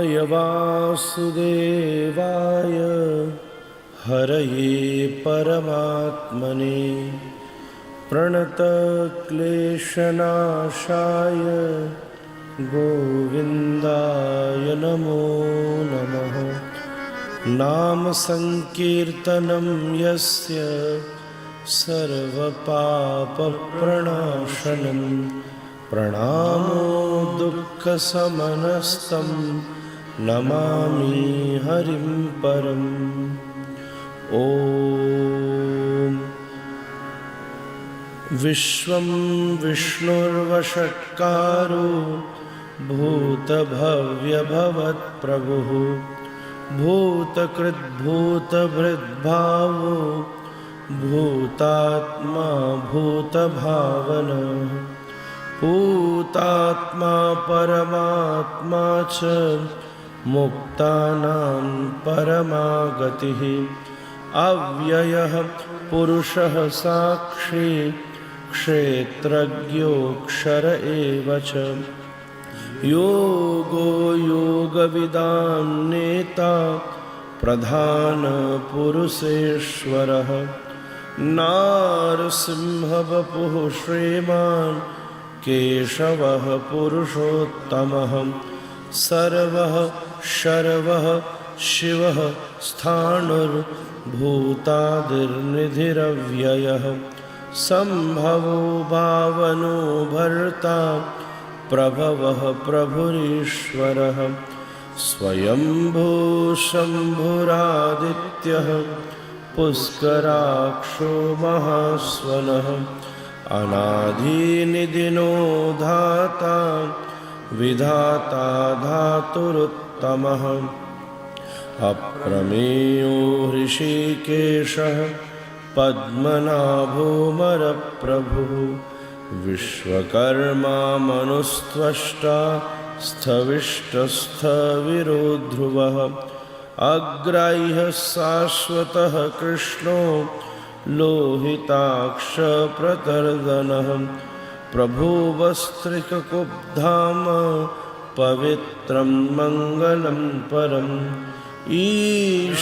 कृष्णाय वासुदेवाय हरये परमात्मने प्रणतक्लेशनाशाय गोविन्दाय नमो नमः। नाम संकीर्तनं यस्य सर्वपापप्रणाशनं प्रणामो दुःखशमनस्तं नमामि हरिं परम्। ॐ विश्वं विष्णुर्वषट्कारो भूतभव्यभवत्प्रभुः भूतकृद्भूतभृद्भावो भूतात्मा भूतभावनः भूतात्मा परमात्मा च मुक्तानां परमागतिः अव्ययः पुरुषः साक्षी क्षेत्रज्ञोऽक्षर एव च योगो योगविदां नेता प्रधानपुरुषेश्वरः नारसिंहवपुः श्रीमान् केशवः पुरुषोत्तमः सर्वः शर्वः शिवः स्थाणुर्भूतादिर्निधिरव्ययः सम्भवो भावनो भर्ता प्रभवः प्रभुरीश्वरः स्वयंभू शम्भुरादित्यः पुष्कराक्षो महास्वनः अनादिनिधिनो धाता विधाता धातुरुत्तमः अप्रमेयो ऋषिकेशः पद्मनाभोऽमरप्रभुः विश्वकर्मा मनुस्त्वष्टा स्थविष्टस्थविरो ध्रुवः अग्राह्यः शाश्वतः कृष्णो लोहिताक्षप्रतर्दनः प्रभुवस्त्रिककुब्धाम पवित्रं मङ्गलं परम् ईशानप्राणदः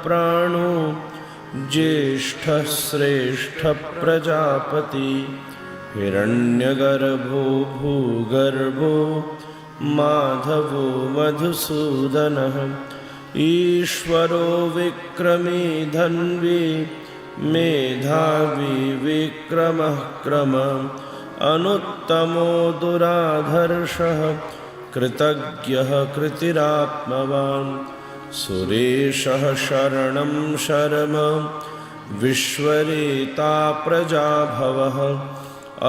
प्राणो ज्येष्ठः श्रेष्ठः प्रजापति हिरण्यगर्भो भूगर्भो माधवो मधुसूदनः ईश्वरो विक्रमी धन्वी मेधावी विक्रमः क्रम अनुत्तमो दुराधर्षः कृतज्ञः कृतिरात्मवान् सुरेशः शरणं शर्म विश्वरेता प्रजाभवः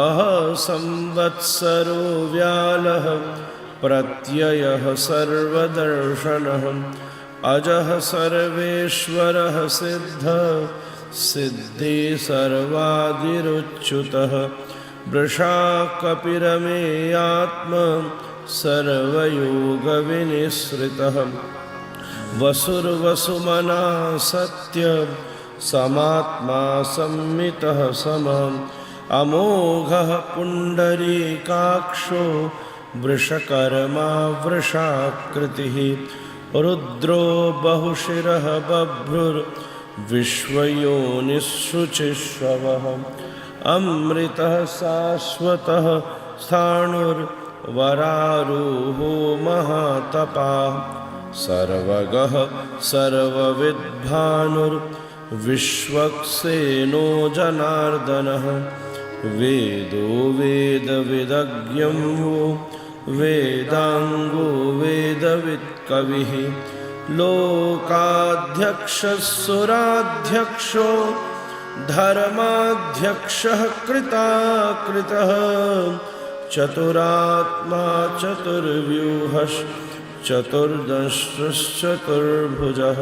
अह संवत्सरो व्यालः प्रत्ययः सर्वदर्शनः अजः सर्वेश्वरः सिद्धः सिद्धि सर्वादिरुच्युतः वृषा कपिरमेयात्मा सर्वयोगविनिश्रितः वसुर्वसुमना सत्य समात्मा सम्मितः समम् अमोघः पुण्डरीकाक्षो वृषकर्मा वृषाकृतिः रुद्रो बहुशिरः बभ्रुर्विश्वयोनिःशुचिष्ववः अमृतः शाश्वतः स्थाणुर्वरारोहो महातपाः सर्वगः सर्वविद्भानुर्विश्वक्सेनो जनार्दनः वेदो वेदविदज्ञं वो वेदांगो वेदवित्कविः लोकाध्यक्षः सुराध्यक्षो धर्माध्यक्षः कृताकृतः चतुरात्मा चतुर्व्यूहश्चतुर्दंष्ट्रश्चतुर्भुजः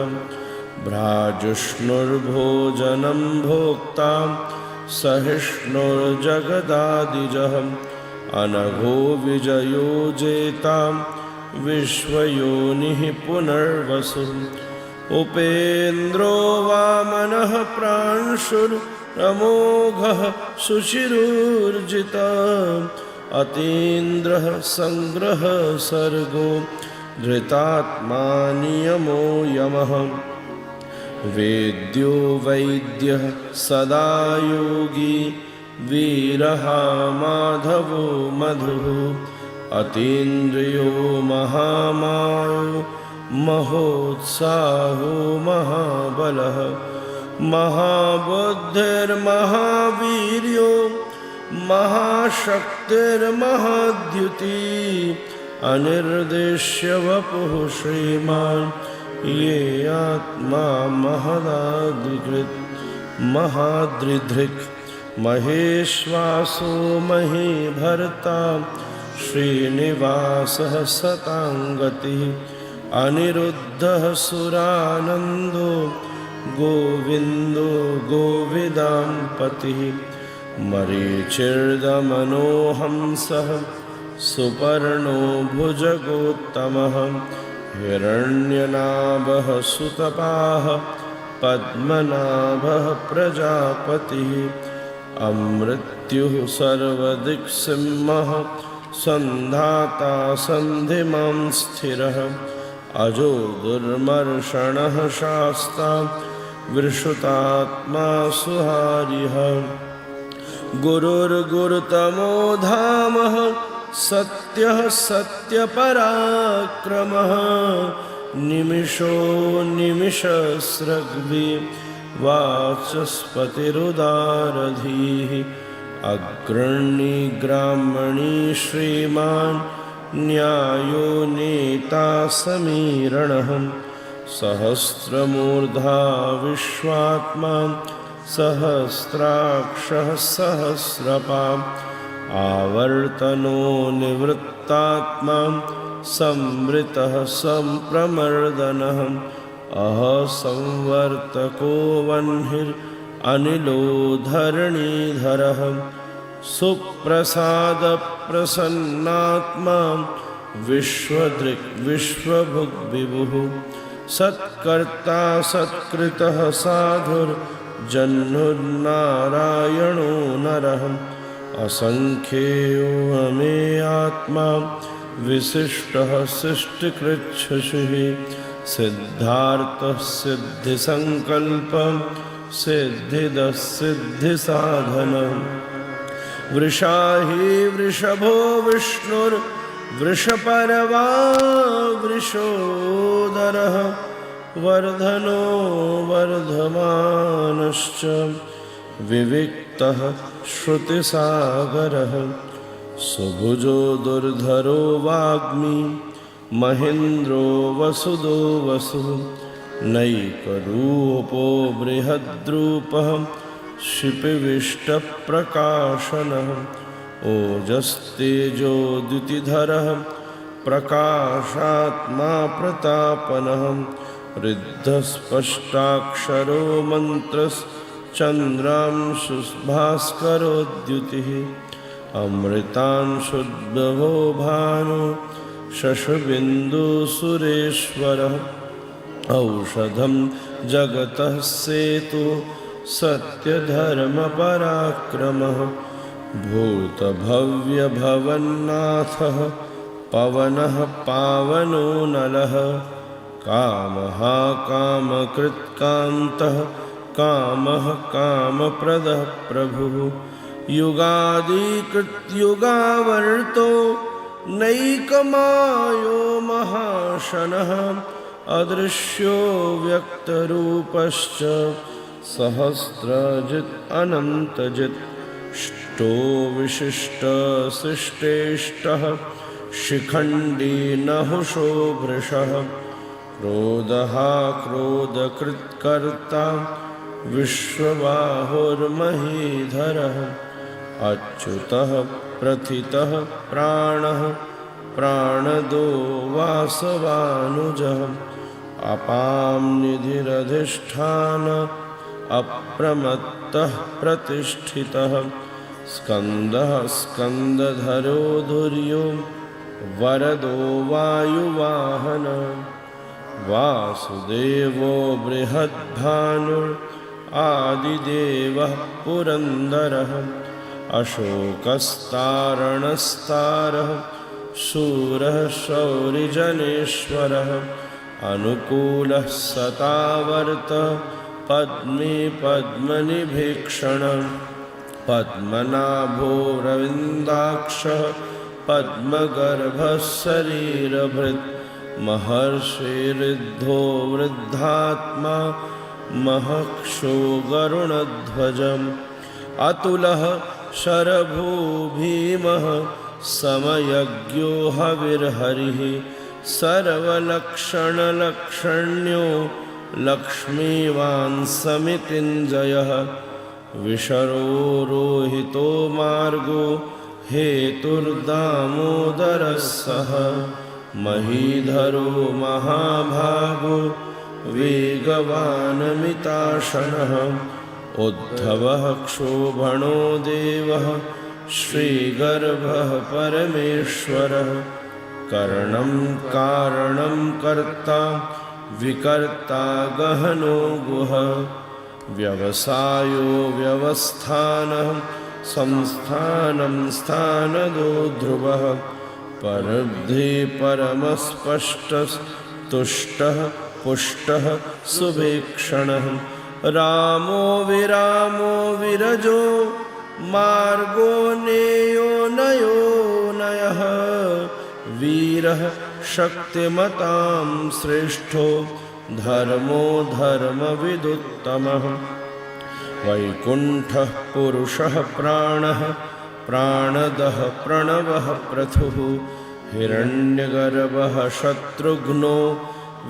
भ्राजुष्णुर्भोजनं भोक्ता सहिष्णुर्जगदादिजः अनघो विजयो जेता विश्वयोनिः पुनर्वसुः उपेन्द्रो वामनः प्रांशुरमोघः सुचिरूर्जिता अतीन्द्रः संग्रह सर्गो धृतात्मा नियमो यमः वेद्यो वैद्यः सदा योगी वीरः माधवो मधुः अतीन्द्रियो महामायो महोत्साहो महाबलः महाबुद्धिर्महावीर्यो महाशक्तिर्महाद्युति अनिर्देश्य वपुः श्रीमान् ये आत्मा महादृधृक् महेश्वासो महीभर्ता श्रीनिवासः सताङ्गतिः अनिरुद्धः सुरानन्दो गोविन्दो गोविदाम्पतिः मरीचिर्दमनो हंसः सुपर्णो भुजगोत्तमः हिरण्यनाभः सुतपाः पद्मनाभः प्रजापतिः अमृत्युः सर्वदिक्सिंहः सन्धाता सन्धिमां स्थिरः अजो दुर्मर्षणः शास्ता विश्रुतात्मा सुहारिः गुरुर्गुरुतमो धामः सत्यः सत्यपराक्रमः निमिषो निमिषस्रग्भिः वाचस्पतिरुदारधीः अग्रणी ग्रामणी श्रीमान् न्यायो नेता समीरणः सहस्रमूर्धा विश्वात्मा सहस्राक्षः सहस्रपाम् आवर्तनो निवृत्तात्मा संवृतः संप्रमर्दनः अहसंवर्तको वह्निरनिलो धरणीधरः सुप्रसादप्रसन्नात्मा विश्वदृक् विश्वभुग् विभुः सत्कर्ता सत्कृतः साधुर्जह्नुर्नारायणो नरः असंख्येयो मे आत्मा विशिष्टः सृष्टिकृच्छ्रुषिः सिद्धार्थः सिद्धिसङ्कल्पः सिद्धिदः सिद्धिसाधनः वृषाही वृषभो विष्णुर्वृषपर्वा वृषोदरः वर्धनो वर्धमानश्च विविक्तः श्रुतिसागरः सुभुजो दुर्धरो वाग्मी महेन्द्रो वसुदो वसुः नैकरूपो बृहद्रूपः क्षिपिविष्टप्रकाशनः ओजस्तेजोद्युतिधरः प्रकाशात्मा प्रतापनः ऋद्धस्पष्टाक्षरो मन्त्रश्चन्द्रांशुभास्करोद्युतिः अमृतांशुद्भवो भानु शशबिन्दुसुरेश्वरः औषधं जगतः सेतु सत्यधर्मपराक्रमः भूतभव्यभवन्नाथः पवनः पावनो नलः कामः कामकृत्कान्तः कामः कामप्रदः प्रभुः युगादिकृत्युगावर्तो नैकमायो महाशनः अदृश्यो व्यक्तरूपश्च सहस्रजित् अनन्तजित् ष्टो विशिष्टसृष्टेष्टः शिखण्डी नहुषो वृषः क्रोधः क्रोधकृत्कर्ता विश्वबाहुर्महीधरः अच्युतः प्रथितः प्राणः प्राणदो वासवानुजः अपां निधिरधिष्ठान अप्रमत्तः प्रतिष्ठितः स्कन्दः स्कन्दधरो धुर्यो वरदो वायुवाहनः वासुदेवो बृहद्भानुर् आदिदेवः पुरन्दरः अशोकस्तारणस्तारः शूरः शौरिजनेश्वरः अनुकूलः सतावर्तः पद्मे पद्मनिभीक्षणः पद्मनाभो रविन्दाक्षः पद्मगर्भः शरीरभृत् महर्षिरिद्धो वृद्धात्मा महक्षो गरुणध्वजम् अतुलः शरभो भीमः समयज्ञो हविर्हरिः सर्वलक्षणलक्षण्यो लक्ष्मीवान् समितिञ्जयः विशरो रोहितो मार्गो हेतुर्दामोदरः सः महीधरो महाभागो वेगवानमिताशनः उद्धवः क्षोभणो देवः श्रीगर्भः परमेश्वरः करणं कारणं कर्ता विकर्ता गहनो गुहः व्यवसायो व्यवस्थानः संस्थानं स्थानदो ध्रुवः परब्धि परमस्पष्टस्तुष्टः पुष्टः सुभीक्षणः रामो विरामो विरजो मार्गो नेयो नयो नयः वीरः शक्तिमतां श्रेष्ठो धर्मो धर्मविदुत्तमः वैकुण्ठः पुरुषः प्राणः प्राणदः प्रणवः प्रथुः हिरण्यगर्भः शत्रुघ्नो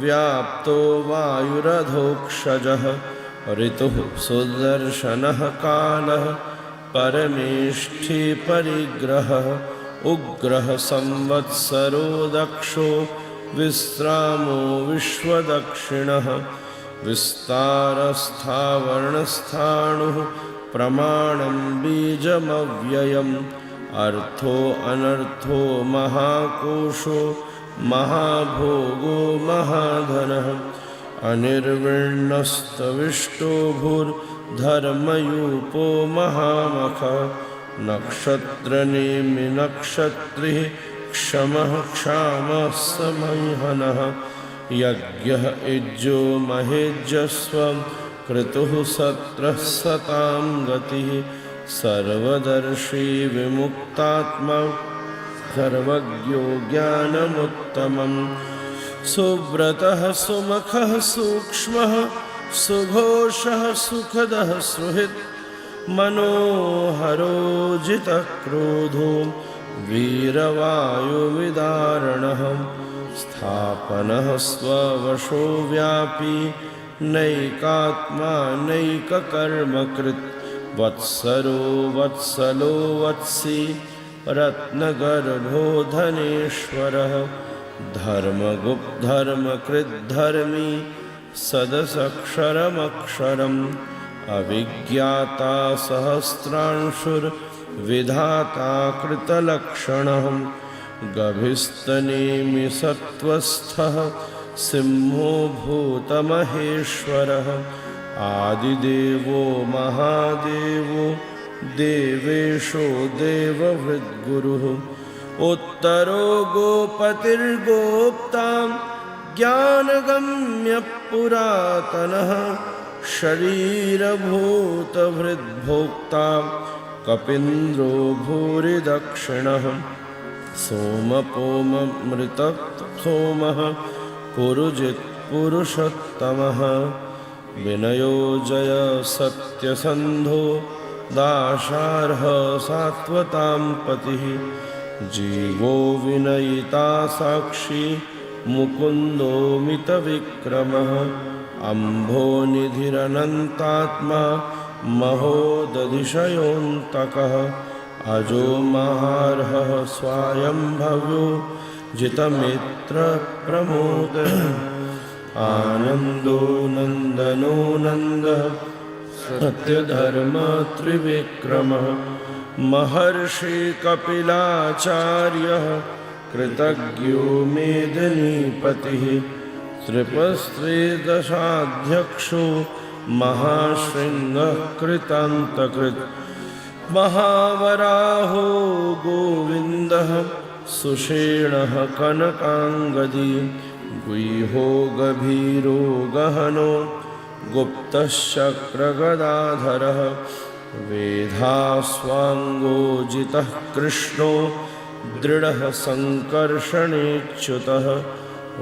व्याप्तो वायुरधोक्षजः ऋतुः सुदर्शनः कालः परमेष्ठी परिग्रहः उग्रः संवत्सरो दक्षो विश्रामो विश्वदक्षिणः विस्तारस्थावर्णस्थाणुः प्रमाणं बीजमव्ययम् अर्थो अनर्थो महाकोशो महाभोगो महाधनः अनिर्विण्णस्तविष्टो भूर्धर्मयूपो महामखः नक्षत्रनेमि नक्षत्रिः क्षमः क्षामः समंहनः यज्ञः इज्जो महेज्यस्वं क्रतुः सत्रः सतां गतिः सर्वदर्शी विमुक्तात्मा सर्वज्ञो ज्ञानमुत्तमम् सुव्रतः सुमुखः सूक्ष्मः सुघोषः सुखदः सुहृत् मनोहरो जितक्रोधो वीरवायुविदारणः स्थापनः स्ववशो व्यापी नैकात्मा नैककर्मकृत् वत्सरो वत्सलो वत्सी रत्नगर्भो धनेश्वरः धर्मगुप्तधर्मकृद्धर्मी सदसक्षरमक्षरम् अविज्ञाता सहस्रांशुर्विधाता कृतलक्षणः गभिस्तनेमि सत्त्वस्थः सिंहो भूतमहेश्वरः आदिदेवो महादेवो देवेशो देवहृद्गुरुः उत्तरो गोपतिर्गोप्तां ज्ञानगम्यः पुरातनः शरीरभूतभृद्भोक्ता कपीन्द्रो भूरिदक्षिणः सोमपोममृतसोमः पुरुजित्पुरुषोत्तमः विनयो जय सत्यसन्धो दाशार्ह सात्वतां पतिः जीवो विनयिता साक्षी मुकुन्दो मितविक्रमः अम्भोनिधिरनन्तात्मा महोदधिशयोऽन्तकः अजो महार्हः स्वायम्भव्यो जितमित्रप्रमोदः आनन्दो नन्दनो नन्दः सत्यधर्मत्रिविक्रमः महर्षि कपिलाचार्यः कृतज्ञो मेदिनीपतिः त्रिपस्त्रिदशाध्यक्षो महाशृङ्गः कृतान्तकृत् महावराहो गोविन्दः सुषेणः कनकाङ्गदी गुह्यो गभीरो गहनो गुप्तश्चक्रगदाधरः वेधास्वाङ्गोजितः कृष्णो दृढः सङ्कर्षणेच्युतः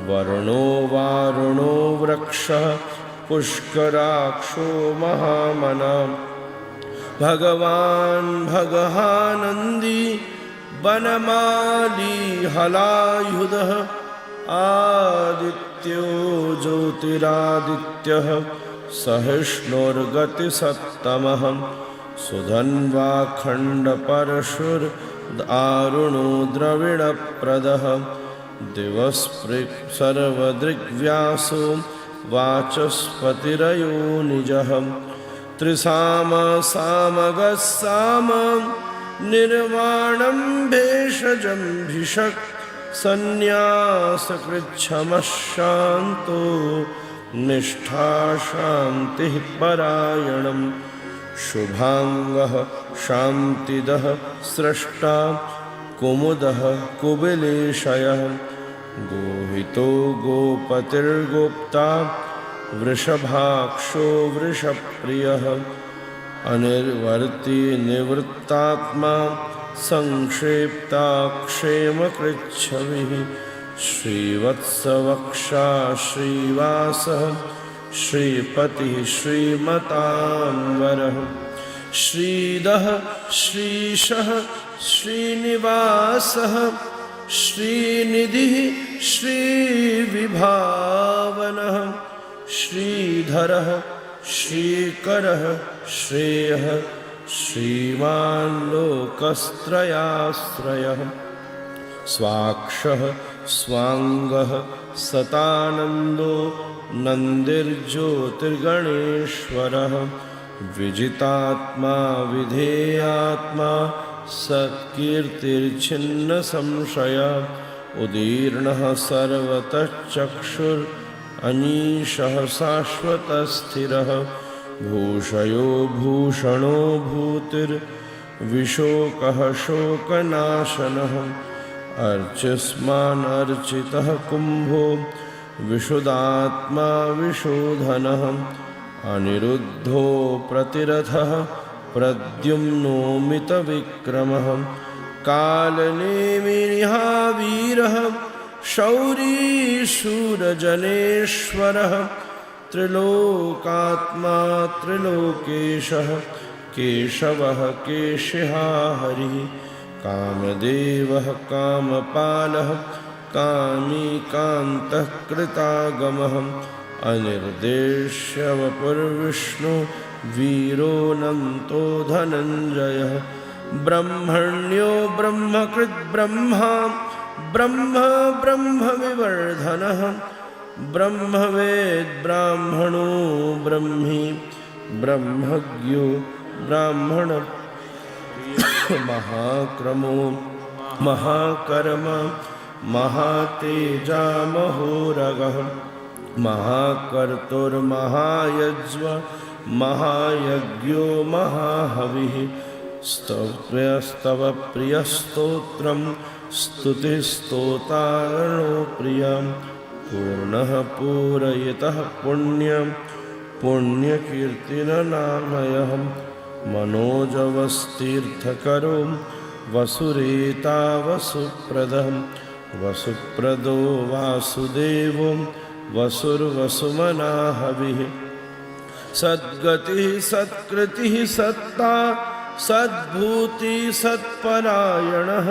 वर्णो वारुणो वृक्षः पुष्कराक्षो महामना भगवान् भगहानन्दी वनमाली हलायुधः आदित्यो ज्योतिरादित्यः सहिष्णुर्गतिसत्तमः सुधन्वाखण्डपरशुरारुणो द्रविणप्रदः दिवस्पृक् सर्वदृग्व्यासो वाचस्पतिरयो निजः त्रिसाम सामगः साम निर्वाणं भेषजं भिषक् सन्न्यासकृच्छमः शान्तो निष्ठा शान्तिः परायणम् शुभांगः शान्तिदः स्रष्टा कुमुदः कुबिलेशयः गोहितो गोपतिर्गोप्ता वृषभाक्षो वृषप्रियः अनिर्वर्ती निवृत्तात्मा संक्षेप्ताक्षेमकृच्छविः श्रीवत्सवक्षा श्रीवासः श्रीपतिः श्रीमतांवरः श्रीदः श्रीशः श्रीनिवासः श्रीनिधिः श्रीविभावनः श्रीधरः श्रीकरः श्रेयः श्रीमान् लोकस्त्रयाश्रयः स्वाक्षः स्वाङ्गः सतानन्दो नन्दिर्ज्योतिर्गणेश्वरः विजितात्मा विधेयात्मा सत्कीर्तिर्छिन्नसंशयः उदीर्णः सर्वतश्चक्षुरनीशः शाश्वतस्थिरः भूषयो भूषणो भूतिर्विशोकः शोकनाशनः अर्चिस्मान् अर्चितः कुम्भो विशुदात्मा विशोधनः अनिरुद्धो प्रतिरथः प्रद्युम्नो मितविक्रमः कालनेमिहावीरः शौरी शूरजनेश्वरः त्रिलोकात्मा त्रिलोकेशः केशवः केशिहा हरिः कामदेवः कामपालः कामी कान्तः कृतागमः अनिर्देश्य वपुर्विष्णु वीरोऽनन्तो धनञ्जयः ब्रह्मण्यो ब्रह्मकृद्ब्रह्मा ब्रह्म ब्रह्मविवर्धनः ब्रह्मवेद्ब्राह्मणो ब्रह्मी ब्रह्मज्ञो ब्राह्मण महाक्रमो महाकर्म महातेजा महोरगः महाकर्तुर्महायज्व महायज्ञो महाहविः स्तवप्रियस्तव प्रियस्तोत्रं स्तुतिस्तोतारणो प्रियं पूर्णः पूरयितः पुण्यं पुण्यकीर्तिरनामयः मनोजवस्तीर्थकरो वसुरेता वसुप्रदः वसुप्रदो वासुदेवो वसुर्वसुमनाहविः सद्गतिः सत्कृतिः सत्ता सद्भूति सत्परायणः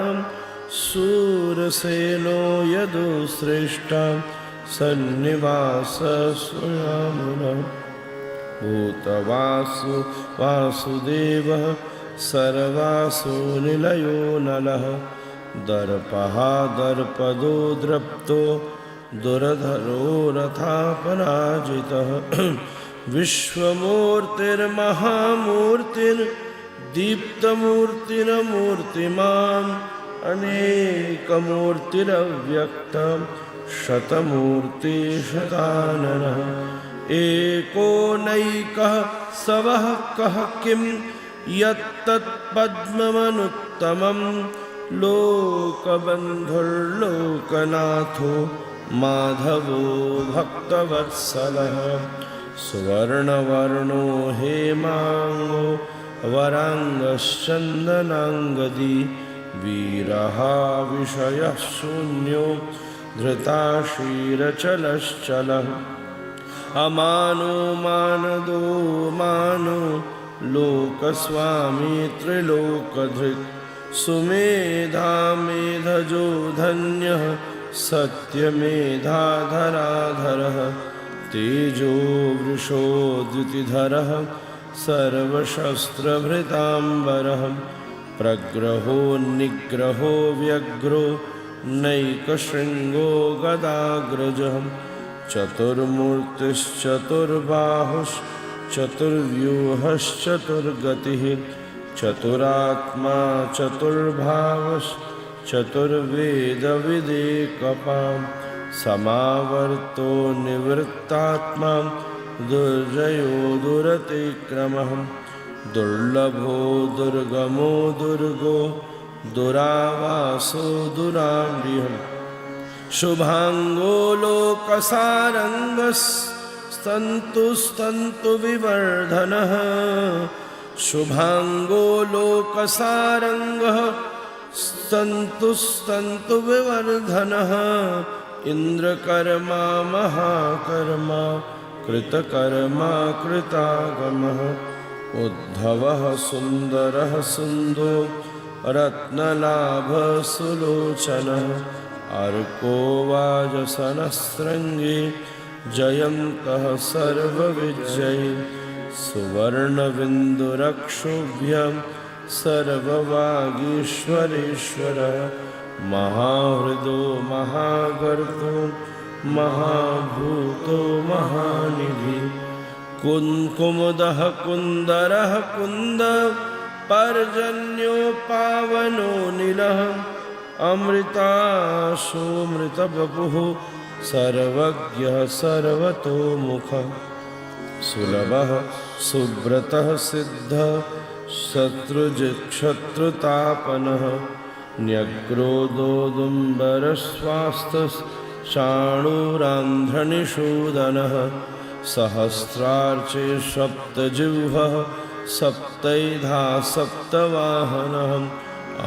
सूरसेनो यदु श्रेष्ठा सन्निवासस्वयामुनः भूतवासु वासुदेवः सर्वासु निलयो नलः दर्पः दर्पदो द्रप्तो दुरधरो रथापराजितः विश्वमूर्तिर्महामूर्तिर्दीप्तमूर्तिरमूर्तिमान् अनेकमूर्तिरव्यक्तं शतमूर्तिशताननः एको नैकः सवः कः किं यत्तत्पद्ममनुत्तमं लोकबन्धुर्लोकनाथो माधवो भक्तवत्सलः सुवर्णवर्णो हेमांगो वरांगश्चन्दनांगदी वीरः विषयः शून्यो धृताशीरचलश्चलः अमानो मानदो मानो लोकस्वामी त्रिलोकधृक् सुमेधा मेधजो धन्यः सत्यमेधाधराधरः तेजो वृषो द्युतिधरः सर्वशस्त्रभृताम्बरः प्रग्रहो निग्रहो व्यग्रो नैकशृङ्गो गदाग्रजः चतुर्मूर्तिश्चतुर्बाहुश्चतुर्व्यूहश्चतुर्गतिः चतुरात्मा चतुर्भावश्चतुर्वेदविदेकपां समावर्तो निवृत्तात्मा दुर्जयो दुरतिक्रमः दुर्लभो दुर्गमो दुर्गो दुरावासो दुराम्रियः शुभांगो लोकसारंगस्तन्तु विवर्धनः शुभांगो लोकसारंगः स्तन्तु विवर्धनः इंद्रकर्मा महाकर्मा कृतकर्मा कृतागमः उद्धवः सुन्दरः सुन्दो रत्नलाभः सुलोचनः अर्को वाजसनस्रङ्गे जयन्तः सर्वविजयी सुवर्णबिन्दुरक्षोभ्यं सर्ववागीश्वरेश्वरः महाहृदो महागर्भो महाभूतो महानिधि कुङ्कुमदः कुन्दरः कुन्द पर्जन्यो पावनो नीलः अमृताशोमृतबपुः सर्वज्ञः सर्वतोमुखः सुलभः सुव्रतः सिद्धः शत्रुजिक्षत्रुतापनः न्यग्रोदोदुम्बरस्वास्थश्चाणूरान्ध्रनिषूदनः सहस्रार्चे सप्तजिह्वः सप्तैधा सप्तवाहनः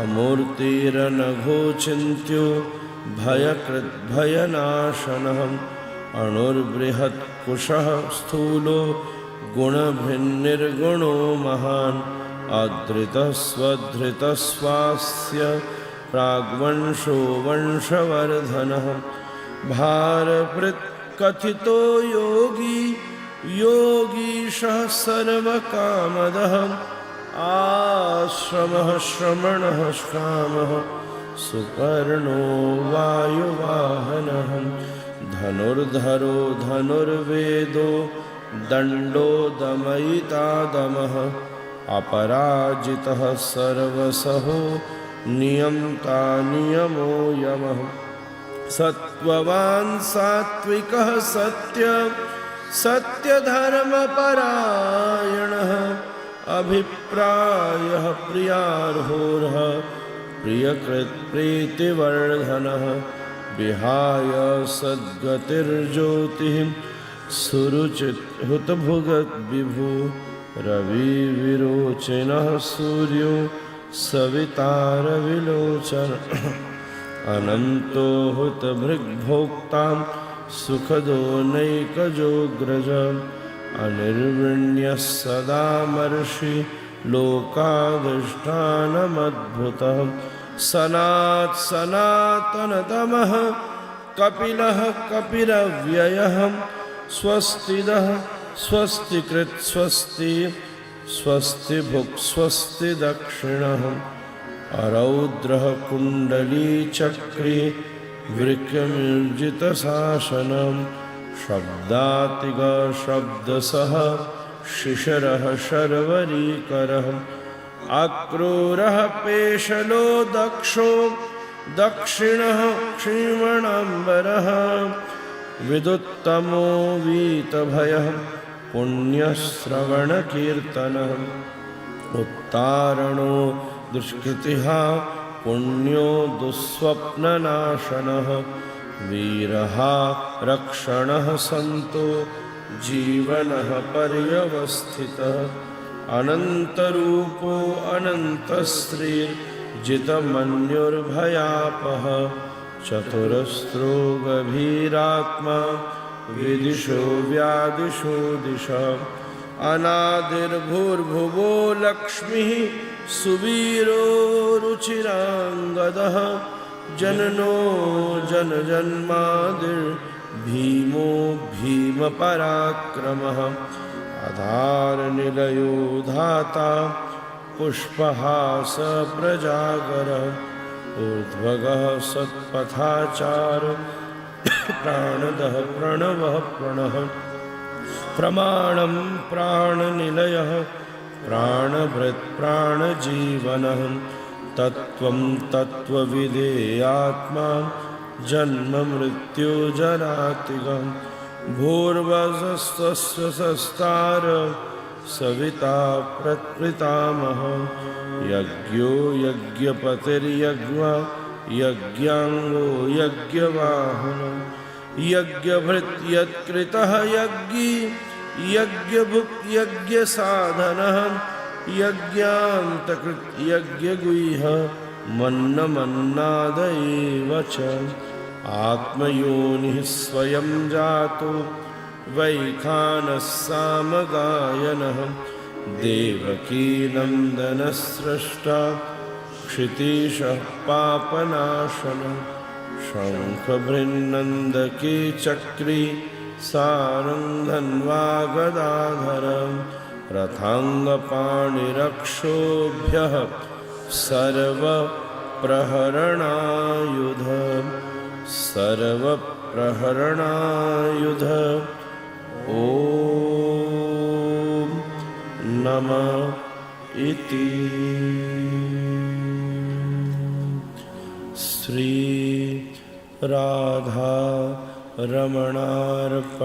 अमूर्तिरनघोचिन्त्यो भयकृद्भयनाशनः अणुर्बृहत्कुशः स्थूलो गुणभिन्निर्गुणो महान् अधृतः स्वधृतस्वास्य प्राग्वंशो वंशवर्धनः भारभृत्कथितो योगी योगीशः सर्वकामदः आश्रमः श्रमणः श्रामः सुपर्णो वायुवाहनः धनुर्धरो धनुर्वेदो दण्डो दमयिता दमः अपराजितः सर्वसहो नियन्ता नियमो यमः सत्त्ववान् सात्विकः सत्यधर्मपरायणः अभिप्रायः प्रियार्होरः प्रियकृत्प्रीतिवर्धनः विहाय सद्गतिर्ज्योतिः सुरुचिहुतभुगद्विभु रविविरोचिनः सूर्यो सवितारविलोचनः अनन्तो हुतभृग्भोक्तां सुखदो नैकजोऽग्रज अनिर्विण्यः सदा मर्षि लोकाधिष्ठानमद्भुतः सनात् सनातनतमः कपिलः कपिरव्ययः स्वस्तिदः स्वस्तिकृत् स्वस्ति स्वस्ति भुक् स्वस्ति दक्षिणः अरौद्रः कुण्डलीचक्रे वृक्यमिर्जितशासनं शब्दातिगः शब्दसः शिशिरः शर्वरीकरः अक्रूरः पेशलो दक्षो दक्षिणः क्षीमणाम्बरः विदुत्तमो वीतभयः पुण्यश्रवणकीर्तनः उत्तारणो दुष्कृतिः पुण्यो दुःस्वप्ननाशनः वीरः रक्षणः सन्तो जीवनः पर्यवस्थितः अनन्तरूपो अनन्तस्त्रीर्जितमन्युर्भयापः चतुरस्रो गभीरात्मा विदिशो व्यादिशो दिशः अनादिर्भूर्भुवो लक्ष्मीः सुवीरो रुचिराङ्गदः जननो जनजन्मादिर्भीमो भीमपराक्रमः आधारनिलयो धाता पुष्पहास प्रजागरः ऊर्ध्वगः सत्पथाचार प्राणदः प्रणवः प्रणः प्रमाणं प्राणनिलयः प्राणभृत् प्राणजीवनः तत्त्वं तत्त्वविदेयात्मा जन्म मृत्यु जरातिगः भूर्वसस्तस्य सस्तार सविता प्रपितामहः यज्ञो यज्ञपतिर्यज्ञ यज्ञाङ्गो यज्ञवाहनः यज्ञभृत् यत्कृतः यज्ञी यज्ञभुक् यज्ञसाधनः यज्ञान्तकृत् यज्ञगुह्यः मन्नमन्नाद एव च आत्मयोनिः स्वयं जातो वैखानः सामगायनः देवकीनन्दनस्रष्टा क्षितीशः पापनाशनः शङ्खभृन्नन्दके चक्री सारङ्गधन्वागदाधरं रथाङ्गपाणिरक्षोभ्यः सर्वप्रहरणायुध सर्वप्रहरणायुध ॐ नमः इति श्री राधा रमणार्पणमस्तु।